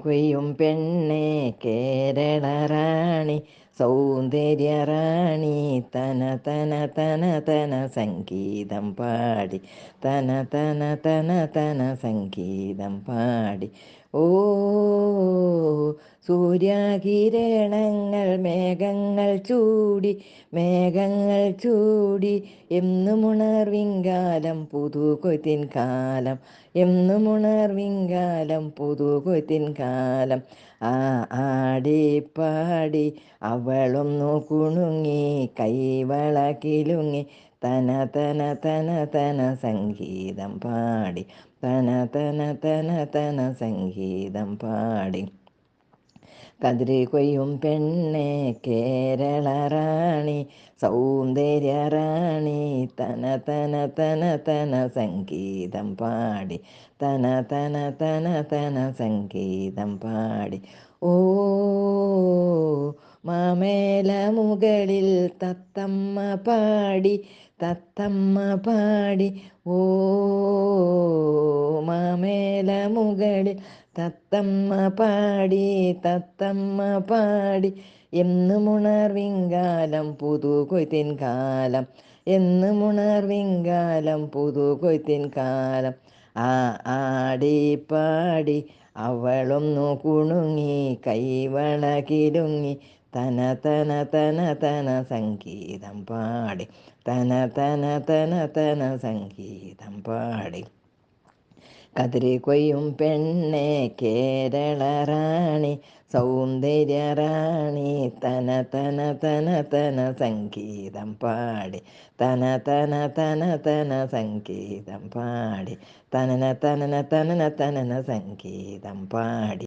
കൊയ്യും പെണ്ണേ കേരള റാണി സൗന്ദര്യ റാണി തന തന തന തന സംഗീതം പാടി തന തന തന തന സംഗീതം പാടി. ഓ സൂര്യാകിരണങ്ങൾ മേഘങ്ങൾ ചൂടി എന്നുമുണർവിങ്കാലം പുതുകൊയ്ത്തിൻ കാലം എന്നുമുണർവിങ്കാലം പുതുകൊയ്ത്തിൻ കാലം. ആടിപ്പാടി അവളൊന്നു കുണുങ്ങി കൈവള കിലുങ്ങി തന തന തന തന സംഗീതം പാടി തന തന തന തന സംഗീതം പാടി. കൊയ്യും പെണ്ണേ കേരള റാണി സൗന്ദര്യ റാണി തന തന തന തന സംഗീതം പാടി തന തന തന തന സംഗീതം പാടി. ഓ മാമേല മുകളിൽ തത്തമ്മ പാടി. ഓ മാമേല മുകളിൽ തത്തമ്മ പാടി എന്നുമുണർവിങ്കാലം പുതുകൊയ്ത്തിൻ കാലം എന്നുമുണർവിങ്കാലം പുതുകൊയ്ത്തിൻ കാലം. ആടിപ്പാടി അവളൊന്നു കുണുങ്ങി കൈവള കിലുങ്ങി തന തന തന തന സംഗീതം പാടി തന തന തന തന സംഗീതം പാടി. കൊയ്യും പെണ്ണേ കേരള റാണി സൗന്ദര്യ റാണി തന തന തന തന സംഗീതം പാടി തന തന തന തന സംഗീതം പാടി തനന തനന തനന തനന സംഗീതം പാടി.